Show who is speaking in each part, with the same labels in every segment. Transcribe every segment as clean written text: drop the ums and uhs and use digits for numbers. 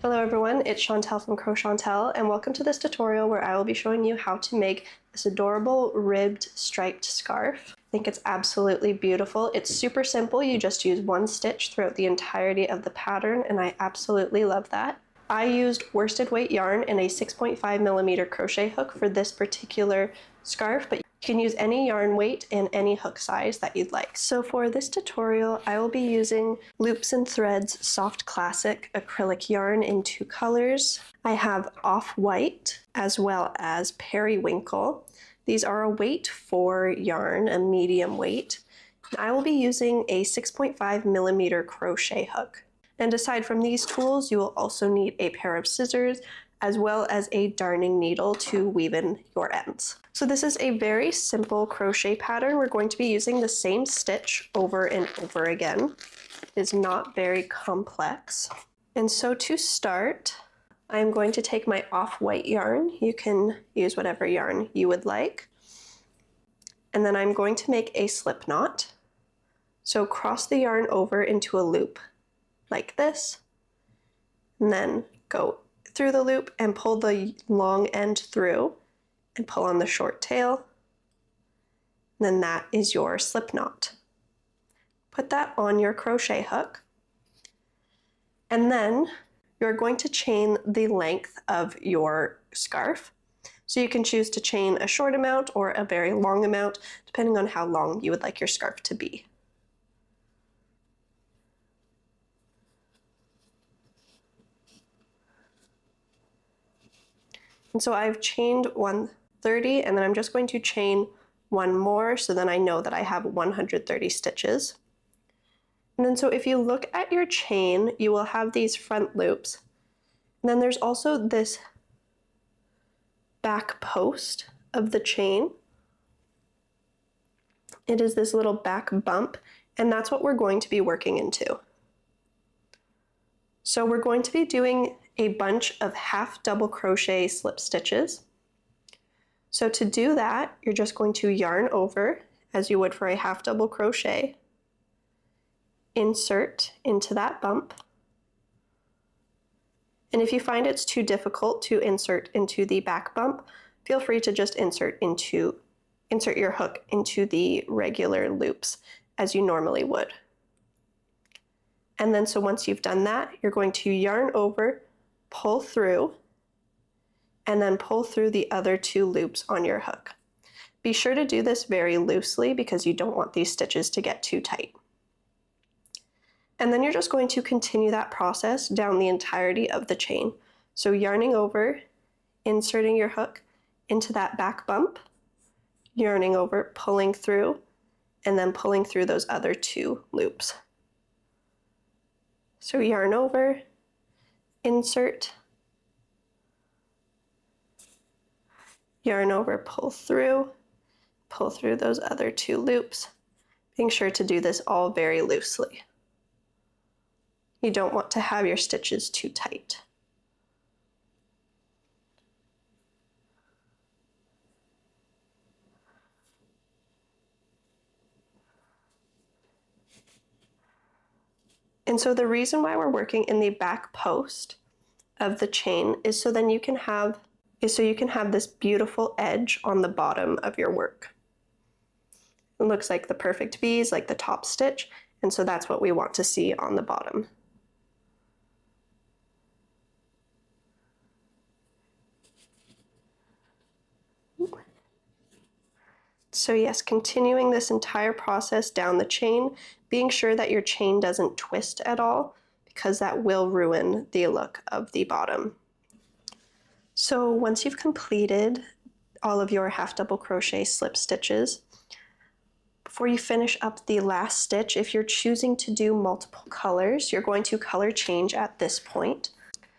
Speaker 1: Hello everyone, it's Chantel from Crochantel, and welcome to this tutorial where I will be showing you how to make this adorable ribbed striped scarf. I think it's absolutely beautiful. It's super simple. You just use one stitch throughout the entirety of the pattern, and I absolutely love that. I used worsted weight yarn and a 6.5mm crochet hook for this particular scarf, but you can use any yarn weight and any hook size that you'd like. So for this tutorial, I will be using Loops and Threads Soft Classic acrylic yarn in two colors. I have Off-White as well as Periwinkle. These are a weight 4 yarn, a medium weight. I will be using a 6.5mm crochet hook. And aside from these tools, you will also need a pair of scissors as well as a darning needle to weave in your ends. So this is a very simple crochet pattern. We're going to be using the same stitch over and over again. It's not very complex. And so to start, I'm going to take my off-white yarn. You can use whatever yarn you would like. And then I'm going to make a slip knot. So cross the yarn over into a loop like this, and then go through the loop and pull the long end through and pull on the short tail. And then that is your slip knot. Put that on your crochet hook, and then you're going to chain the length of your scarf. So you can choose to chain a short amount or a very long amount, depending on how long you would like your scarf to be. And so I've chained 130, and then I'm just going to chain one more, so then I know that I have 130 stitches. And then so if you look at your chain, you will have these front loops. And then there's also this back post of the chain. It is this little back bump, and that's what we're going to be working into. So we're going to be doing a bunch of half double crochet slip stitches. So to do that, you're just going to yarn over as you would for a half double crochet, insert into that bump. And if you find it's too difficult to insert into the back bump, feel free to just insert your hook into the regular loops as you normally would. And then so once you've done that, you're going to yarn over, pull through, and then pull through the other two loops on your hook. Be sure to do this very loosely because you don't want these stitches to get too tight. And then you're just going to continue that process down the entirety of the chain. So yarning over, inserting your hook into that back bump, yarning over, pulling through, and then pulling through those other two loops. So yarn over, insert, yarn over, pull through those other two loops, being sure to do this all very loosely. You don't want to have your stitches too tight. And so the reason why we're working in the back post of the chain is so then you can have this beautiful edge on the bottom of your work. It looks like the perfect V's, like the top stitch, and so that's what we want to see on the bottom. So yes, continuing this entire process down the chain, being sure that your chain doesn't twist at all, because that will ruin the look of the bottom. So once you've completed all of your half double crochet slip stitches, before you finish up the last stitch, if you're choosing to do multiple colors, you're going to color change at this point.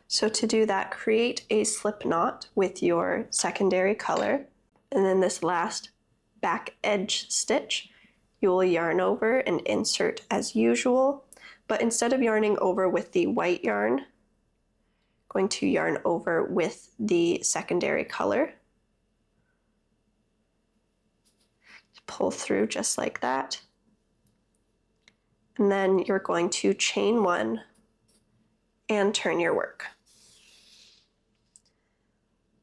Speaker 1: So to do that, create a slip knot with your secondary color, and then this last back edge stitch, you will yarn over and insert as usual, but instead of yarning over with the white yarn, going to yarn over with the secondary color. Pull through just like that. And then you're going to chain one and turn your work.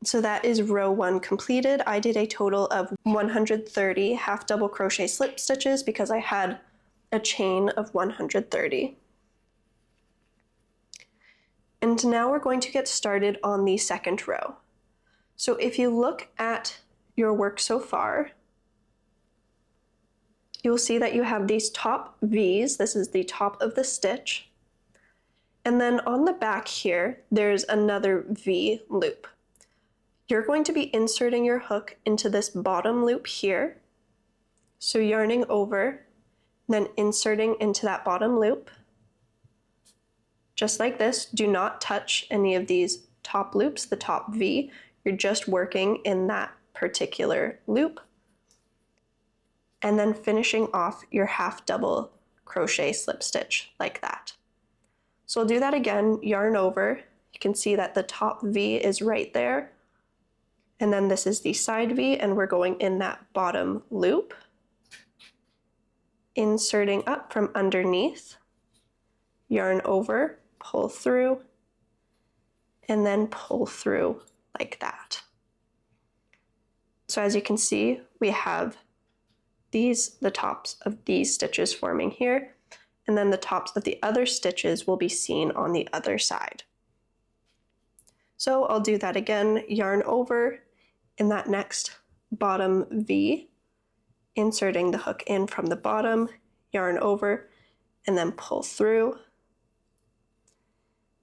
Speaker 1: So that is row 1 completed. I did a total of 130 half double crochet slip stitches because I had a chain of 130. And now we're going to get started on the second row. So if you look at your work so far, you will see that you have these top V's. This is the top of the stitch. And then on the back here, there's another V loop. You're going to be inserting your hook into this bottom loop here. So yarning over, then inserting into that bottom loop. Just like this, do not touch any of these top loops, the top V. You're just working in that particular loop. And then finishing off your half double crochet slip stitch like that. So we'll do that again, yarn over. You can see that the top V is right there. And then this is the side V, and we're going in that bottom loop. Inserting up from underneath, yarn over, pull through, and then pull through like that. So as you can see, we have the tops of these stitches forming here, and then the tops of the other stitches will be seen on the other side. So I'll do that again, yarn over in that next bottom V, inserting the hook in from the bottom, yarn over, and then pull through.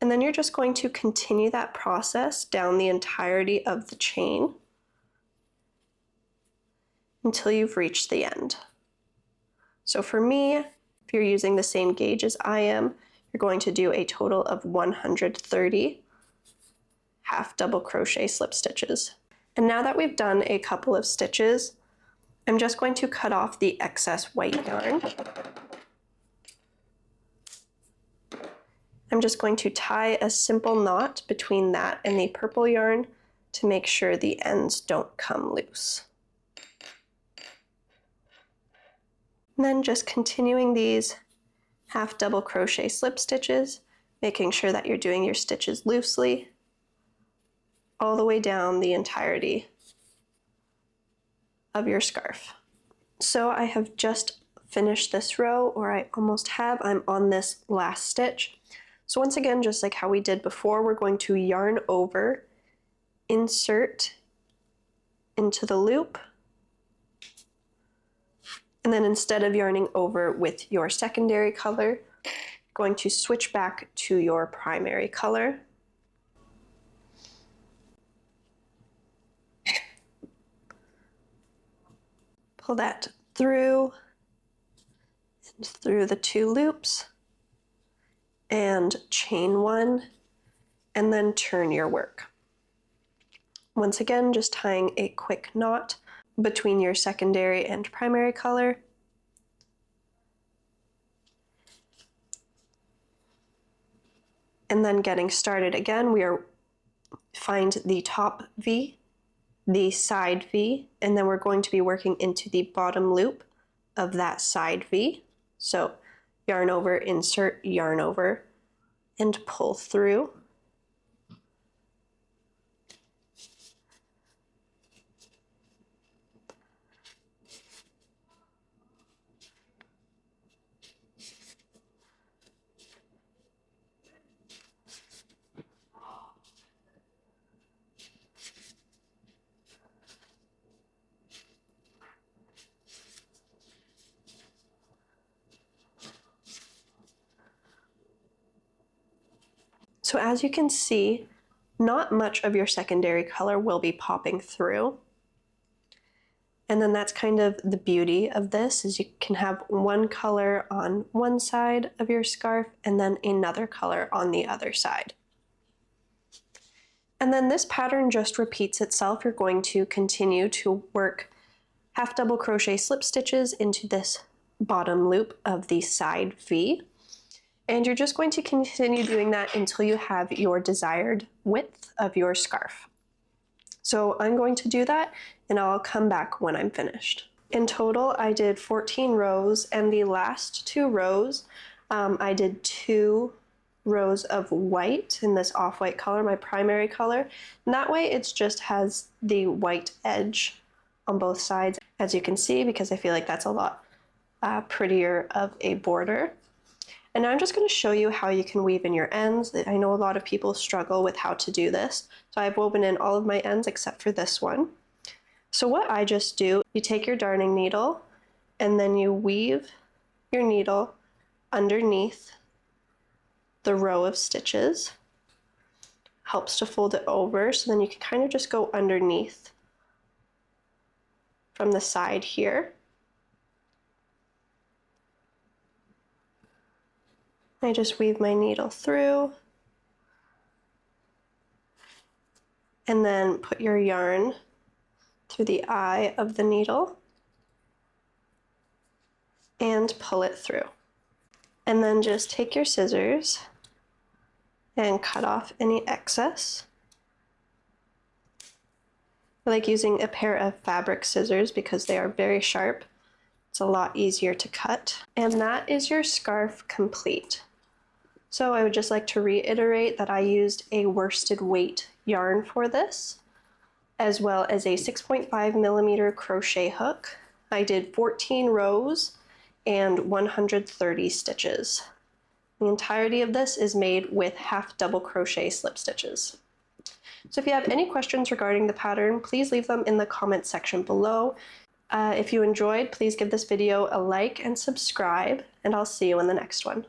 Speaker 1: And then you're just going to continue that process down the entirety of the chain until you've reached the end. So for me, if you're using the same gauge as I am, you're going to do a total of 130 half double crochet slip stitches. And now that we've done a couple of stitches, I'm just going to cut off the excess white yarn. I'm just going to tie a simple knot between that and the purple yarn to make sure the ends don't come loose. And then just continuing these half double crochet slip stitches, making sure that you're doing your stitches loosely all the way down the entirety of your scarf. So I have just finished this row, or I almost have. I'm on this last stitch. So once again, just like how we did before, we're going to yarn over, insert into the loop, and then instead of yarning over with your secondary color, going to switch back to your primary color. Pull that through and through the two loops and chain one, and then turn your work. Once again, just tying a quick knot between your secondary and primary color. And then getting started again, find the top V, the side V, and then we're going to be working into the bottom loop of that side V. So yarn over, insert, yarn over, and pull through. So as you can see, not much of your secondary color will be popping through. And then that's kind of the beauty of this, is you can have one color on one side of your scarf and then another color on the other side. And then this pattern just repeats itself. You're going to continue to work half double crochet slip stitches into this bottom loop of the side V. And you're just going to continue doing that until you have your desired width of your scarf. So I'm going to do that, and I'll come back when I'm finished. In total, I did 14 rows, and the last two rows, I did 2 rows of white in this off-white color, my primary color. And that way it just has the white edge on both sides, as you can see, because I feel like that's a lot prettier of a border. And now I'm just going to show you how you can weave in your ends. I know a lot of people struggle with how to do this. So I've woven in all of my ends except for this one. So what I just do, you take your darning needle and then you weave your needle underneath the row of stitches. Helps to fold it over, so then you can kind of just go underneath from the side here. I just weave my needle through and then put your yarn through the eye of the needle and pull it through. And then just take your scissors and cut off any excess. I like using a pair of fabric scissors because they are very sharp. It's a lot easier to cut. And that is your scarf complete. So I would just like to reiterate that I used a worsted weight yarn for this, as well as a 6.5mm crochet hook. I did 14 rows and 130 stitches. The entirety of this is made with half double crochet slip stitches. So if you have any questions regarding the pattern, please leave them in the comment section below. If you enjoyed, please give this video a like and subscribe, and I'll see you in the next one.